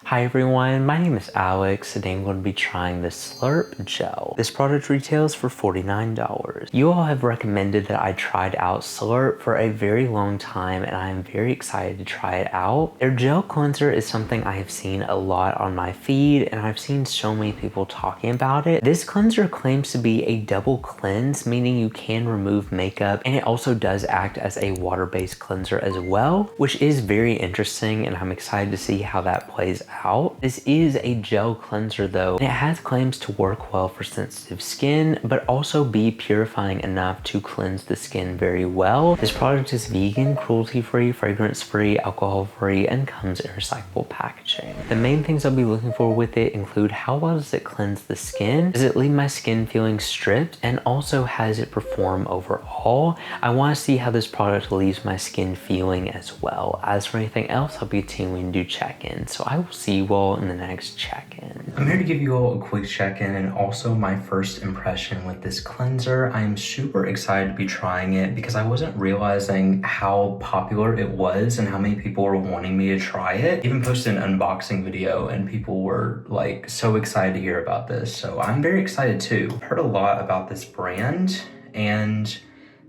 Hi everyone, my name is Alex. Today I'm going to be trying this Slurp gel. This product retails for $49. You all have recommended that I tried out Slurp for a very long time and I am very excited to try it out. Their gel cleanser is something I have seen a lot on my feed and I've seen so many people talking about it. This cleanser claims to be a double cleanse, meaning you can remove makeup, and it also does act as a water-based cleanser as well, which is very interesting and I'm excited to see how that plays out. This is a gel cleanser though, and it has claims to work well for sensitive skin, but also be purifying enough to cleanse the skin very well. This product is vegan, cruelty-free, fragrance-free, alcohol-free, and comes in recyclable packaging. The main things I'll be looking for with it include how well does it cleanse the skin? Does it leave my skin feeling stripped? And also, has it perform overall? I want to see how this product leaves my skin feeling as well. As for anything else, I'll be continuing to do check-in, so I will see you all in the next check-in. I'm here to give you all a quick check-in and also my first impression with this cleanser. I am super excited to be trying it because I wasn't realizing how popular it was and how many people were wanting me to try it. I even posted an unboxing video and people were like so excited to hear about this. So I'm very excited too. I've heard a lot about this brand and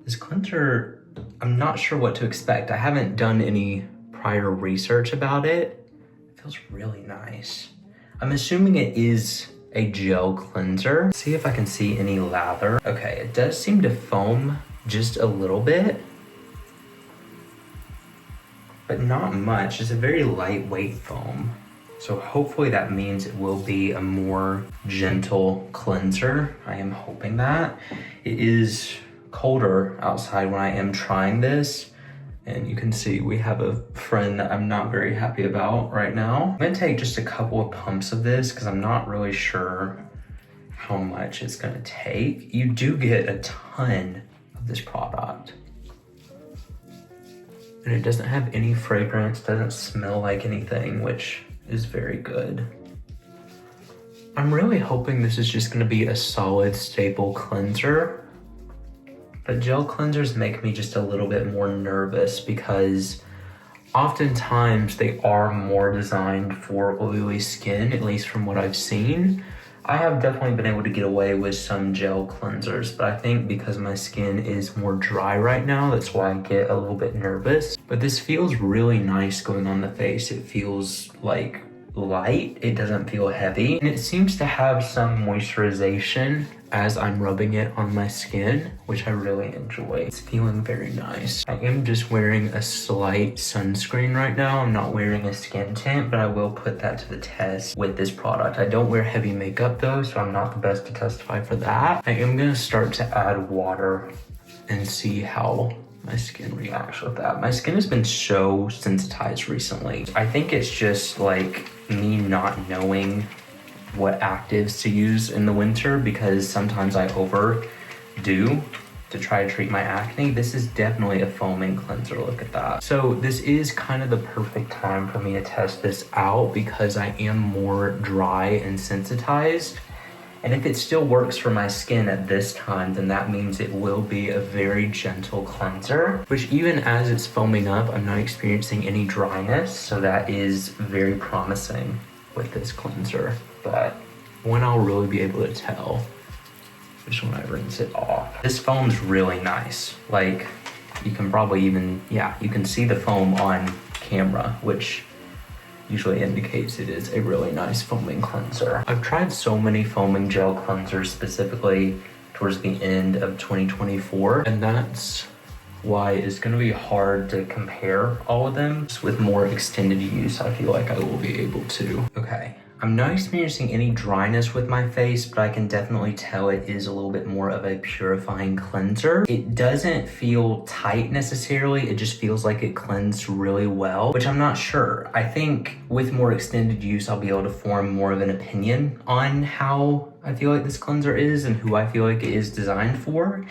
this cleanser, I'm not sure what to expect. I haven't done any prior research about it. Feels really nice. I'm assuming it is a gel cleanser. Let's see if I can see any lather. Okay, it does seem to foam just a little bit, but not much. It's a very lightweight foam. So hopefully that means it will be a more gentle cleanser. I am hoping that. It is colder outside when I am trying this. And you can see we have a friend that I'm not very happy about right now. I'm gonna take just a couple of pumps of this because I'm not really sure how much it's gonna take. You do get a ton of this product. And it doesn't have any fragrance, doesn't smell like anything, which is very good. I'm really hoping this is just gonna be a solid, stable cleanser. But gel cleansers make me just a little bit more nervous because oftentimes they are more designed for oily skin, at least from what I've seen. I have definitely been able to get away with some gel cleansers, but I think because my skin is more dry right now, that's why I get a little bit nervous. But this feels really nice going on the face. It feels like light, it doesn't feel heavy, and it seems to have some moisturization as I'm rubbing it on my skin, which I really enjoy. It's feeling very nice. I am just wearing a slight sunscreen right now. I'm not wearing a skin tint, but I will put that to the test with this product. I don't wear heavy makeup though, so I'm not the best to testify for that. I am gonna start to add water and see how my skin reacts with that. My skin has been so sensitized recently. I think it's just like me not knowing what actives to use in the winter because sometimes I overdo to try to treat my acne. This is definitely a foaming cleanser, look at that. So this is kind of the perfect time for me to test this out because I am more dry and sensitized. And if it still works for my skin at this time, then that means it will be a very gentle cleanser, which even as it's foaming up, I'm not experiencing any dryness. So that is very promising with this cleanser. But when I'll really be able to tell is when I rinse it off. This foam's really nice. Like you can probably even, you can see the foam on camera, which usually indicates it is a really nice foaming cleanser. I've tried so many foaming gel cleansers specifically towards the end of 2024, and that's why it's gonna be hard to compare all of them. Just with more extended use, I feel like I will be able to. Okay, I'm not experiencing any dryness with my face, but I can definitely tell it is a little bit more of a purifying cleanser. It doesn't feel tight necessarily, it just feels like it cleansed really well, which I'm not sure. I think with more extended use, I'll be able to form more of an opinion on how I feel like this cleanser is and who I feel like it is designed for.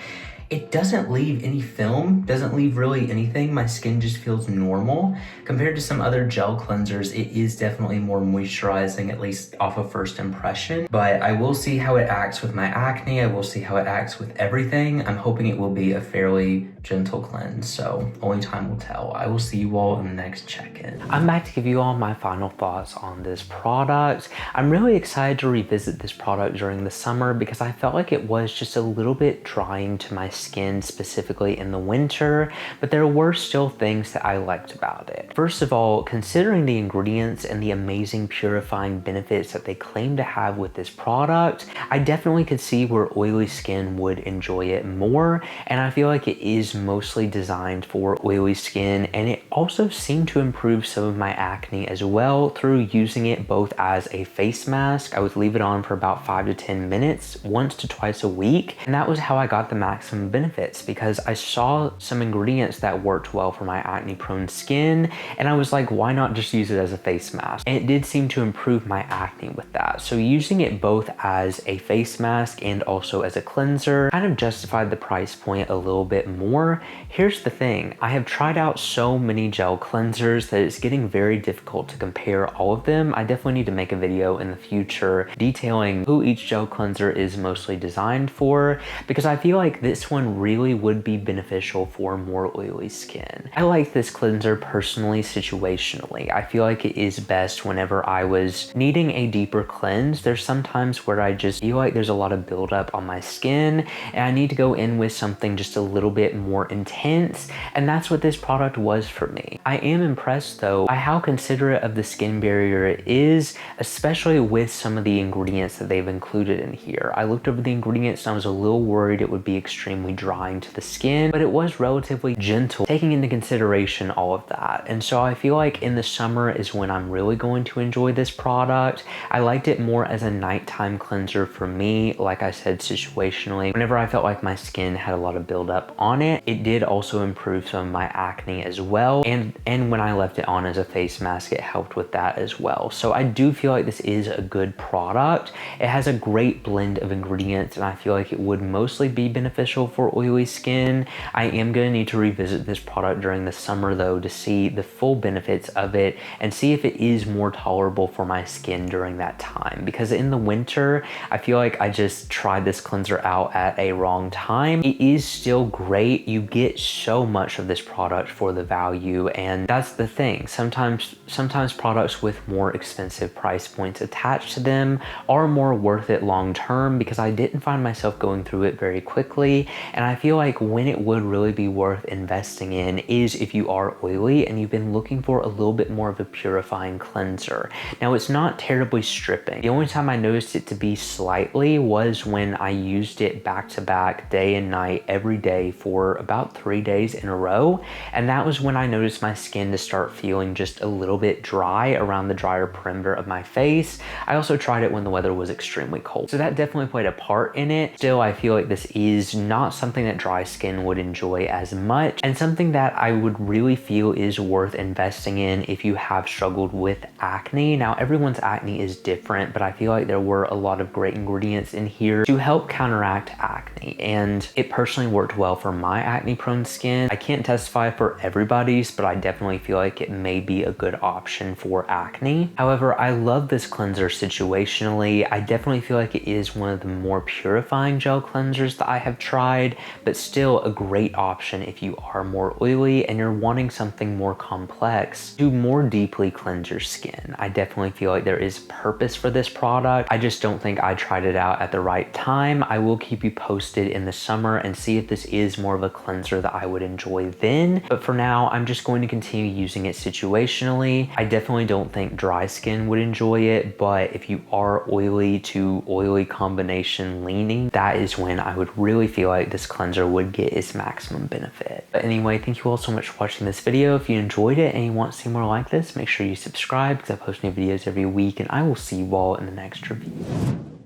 It doesn't leave any film, doesn't leave really anything. My skin just feels normal. Compared to some other gel cleansers, it is definitely more moisturizing, at least off of first impression. But I will see how it acts with my acne. I will see how it acts with everything. I'm hoping it will be a fairly gentle cleanse, so only time will tell. I will see you all in the next check-in. I'm back to give you all my final thoughts on this product. I'm really excited to revisit this product during the summer because I felt like it was just a little bit drying to my skin, specifically in the winter, but there were still things that I liked about it. First of all, considering the ingredients and the amazing purifying benefits that they claim to have with this product, I definitely could see where oily skin would enjoy it more, and I feel like it is mostly designed for oily skin, and it also seemed to improve some of my acne as well through using it both as a face mask. I would leave it on for about 5 to 10 minutes once to twice a week, and that was how I got the maximum benefits because I saw some ingredients that worked well for my acne prone skin, and I was like, why not just use it as a face mask? And it did seem to improve my acne with that. So using it both as a face mask and also as a cleanser kind of justified the price point a little bit more. Here's the thing, I have tried out so many gel cleansers that it's getting very difficult to compare all of them. I definitely need to make a video in the future detailing who each gel cleanser is mostly designed for, because I feel like this one really would be beneficial for more oily skin. I like this cleanser personally, situationally. I feel like it is best whenever I was needing a deeper cleanse. There's sometimes where I just feel like there's a lot of buildup on my skin and I need to go in with something just a little bit more intense, and that's what this product was for me. I am impressed though by how considerate of the skin barrier it is, especially with some of the ingredients that they've included in here. I looked over the ingredients and I was a little worried it would be extremely drying to the skin, but it was relatively gentle, taking into consideration all of that. And so I feel like in the summer is when I'm really going to enjoy this product. I liked it more as a nighttime cleanser for me, like I said, situationally. Whenever I felt like my skin had a lot of buildup on it, it did also improve some of my acne as well. And when I left it on as a face mask, it helped with that as well. So I do feel like this is a good product. It has a great blend of ingredients and I feel like it would mostly be beneficial for oily skin. I am going to need to revisit this product during the summer though to see the full benefits of it and see if it is more tolerable for my skin during that time, because in the winter I feel like I just tried this cleanser out at a wrong time. It is still great. You get so much of this product for the value, and that's the thing. Sometimes products with more expensive price points attached to them are more worth it long term, because I didn't find myself going through it very quickly, and I feel like when it would really be worth investing in is if you are oily and you've been looking for a little bit more of a purifying cleanser. Now it's not terribly stripping. The only time I noticed it to be slightly was when I used it back to back, day and night, every day for about 3 days in a row, and that was when I noticed my skin to start feeling just a little bit dry around the drier perimeter of my face. I also tried it when the weather was extremely cold, so that definitely played a part in it. Still, I feel like this is not something that dry skin would enjoy as much, and something that I would really feel is worth investing in if you have struggled with acne. Now everyone's acne is different, but I feel like there were a lot of great ingredients in here to help counteract acne, and it personally worked well for my acne prone skin. I can't testify for everybody's, but I definitely feel like it may be a good option for acne. However, I love this cleanser situationally. I definitely feel like it is one of the more purifying gel cleansers that I have tried, but still a great option if you are more oily and you're wanting something more complex to more deeply cleanse your skin. I definitely feel like there is purpose for this product. I just don't think I tried it out at the right time. I will keep you posted in the summer and see if this is more of a cleanser that I would enjoy then. But for now, I'm just going to continue using it situationally. I definitely don't think dry skin would enjoy it, but if you are oily to oily combination leaning, that is when I would really feel like this cleanser would get its maximum benefit. But anyway, thank you all so much for watching this video. If you enjoyed it and you want to see more like this, make sure you subscribe because I post new videos every week, and I will see you all in the next review.